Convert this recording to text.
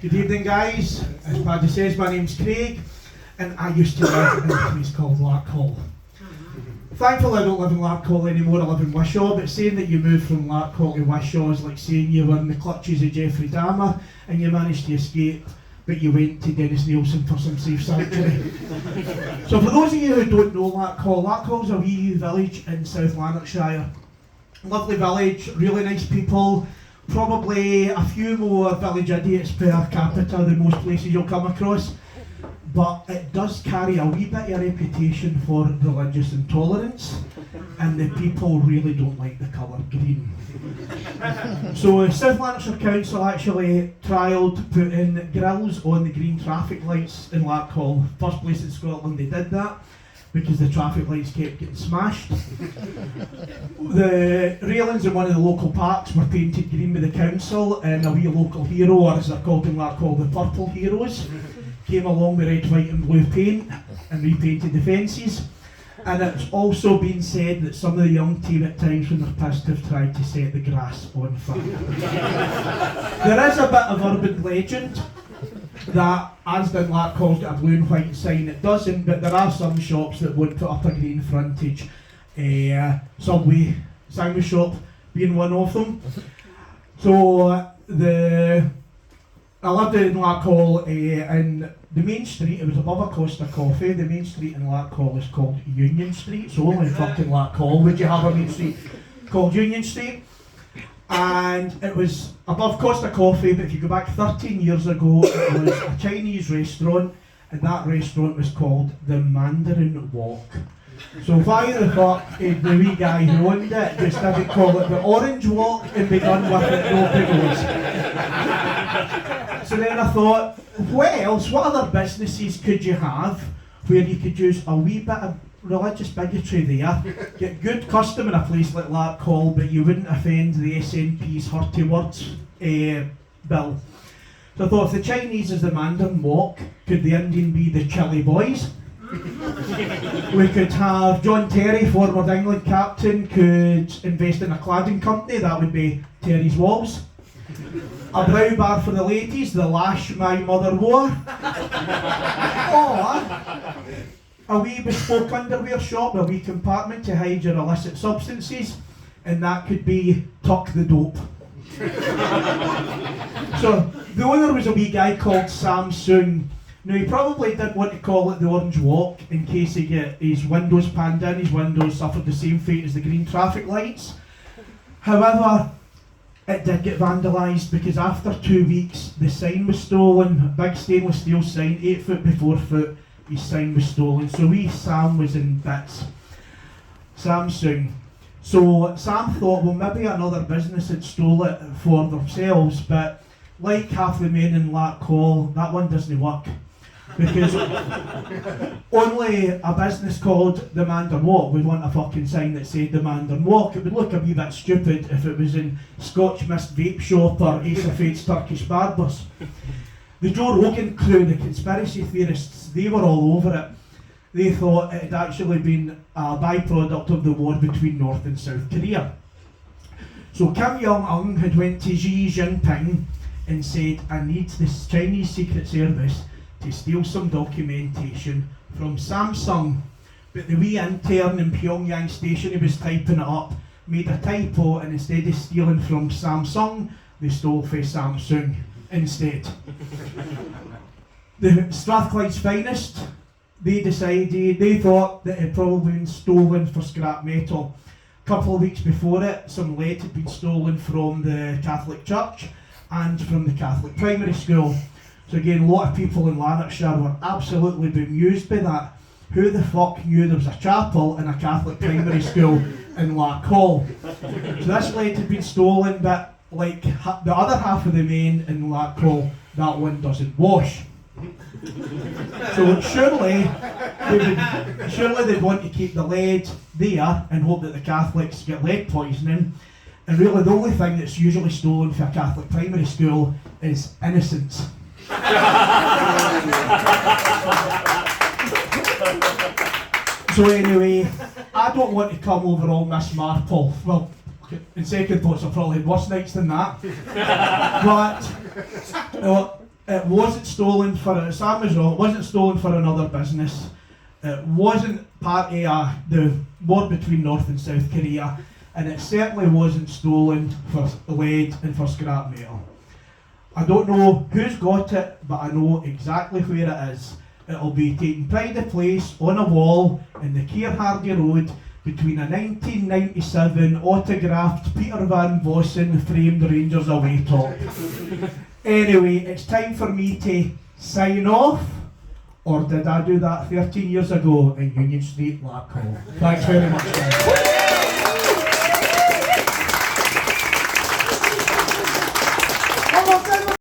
Good evening, guys. As Paddy says, my name's Craig, and I used to live in a place called Larkhall. Thankfully, I don't live in Larkhall anymore. I live in Wishaw, but saying that you moved from Larkhall to Wishaw is like saying you were in the clutches of Jeffrey Dahmer and you managed to escape, but you went to Dennis Nielsen for some safe sanctuary. So for those of you who don't know Larkhall's a wee village in South Lanarkshire. Lovely village, really nice people, probably a few more village idiots per capita than most places you'll come across, but it does carry a wee bit of a reputation for religious intolerance, and the people really don't like the colour green. So South Lanarkshire Council actually trialled putting grills on the green traffic lights in Larkhall. First place in Scotland they did that, because the traffic lights kept getting smashed. The railings in one of the local parks were painted green by the council, and a wee local hero, or as they're called in Larkhall, the Purple Heroes, came along with red, white and blue paint and repainted the fences. And it's also been said that some of the young team at times when they're pissed have tried to set the grass on fire. There is a bit of urban legend that Asden Larkhall's got a blue and white sign. It doesn't, but there are some shops that would put up a green frontage. Subway sandwich shop being one of them. So I lived in Larkhall and the main street, it was above a Costa Coffee. The main street in Larkhall is called Union Street, so only in fucking Larkhall would you have a main street called Union Street. And it was above Costa Coffee, but if you go back 13 years ago, it was a Chinese restaurant, and that restaurant was called the Mandarin Walk. So why the fuck did the wee guy who owned it just didn't call it the Orange Walk and be done with it, no pickles? So then I thought, what other businesses could you have where you could use a wee bit of religious bigotry there, get good custom in a place like Larkhall, but you wouldn't offend the SNP's Hurty Words bill. So I thought, if the Chinese is the Mandarin Walk, could the Indian be the Chili Boys? We could have John Terry, former England captain, could invest in a cladding company, that would be Terry's Walls. A brow bar for the ladies, the Lash My Mother Wore. Or a wee bespoke underwear shop, a wee compartment to hide your illicit substances, and that could be Tuck the Dope. So the owner was a wee guy called Samsung. Now he probably didn't want to call it the Orange Walk in case he get his windows panned in. His windows suffered the same fate as the green traffic lights. However, it did get vandalised because after 2 weeks the sign was stolen. A big stainless steel sign, 8 foot by 4 foot. His sign was stolen, so wee Sam was in bits. Samsung. So Sam thought, well, maybe another business had stole it for themselves, but like half the men in Larkhall, that one doesn't work. Because only a business called the Mandarin Walk would want a fucking sign that said the Mandarin Walk. It would look a wee bit stupid if it was in Scotch Mist Vape Shop or Ace of Fate's Turkish Barbers. The Joe Rogan crew, the conspiracy theorists, they were all over it. They thought it had actually been a byproduct of the war between North and South Korea. So Kim Jong-un had went to Xi Jinping and said, I need this Chinese Secret Service to steal some documentation from Samsung. But the wee intern in Pyongyang station who was typing it up made a typo, and instead of stealing from Samsung, they stole from Samsung instead. The Strathclyde's finest, they thought that it had probably been stolen for scrap metal. A couple of weeks before it, some lead had been stolen from the Catholic Church and from the Catholic primary school. So again, a lot of people in Lanarkshire were absolutely bemused by that. Who the fuck knew there was a chapel in a Catholic primary school in Larkhall? So this lead had been stolen, but like the other half of the main in Larkhall, that one doesn't wash. So surely they'd want to keep the lead there and hope that the Catholics get lead poisoning. And really the only thing that's usually stolen for a Catholic primary school is innocence. So anyway, I don't want to come over all Miss Marple. Well, in second thoughts I've probably had worse nights than that. But It wasn't stolen for Sam was wrong. It wasn't stolen for another business. It wasn't part of the war between North and South Korea, and it certainly wasn't stolen for lead and for scrap metal. I don't know who's got it, but I know exactly where it is. It'll be taking pride of place on a wall in the Keir Hardie Road between a 1997 autographed Peter Van Vossen framed Rangers away top. Anyway, it's time for me to sign off. Or did I do that 13 years ago in Union Street, Blackhall? Thanks very much, guys.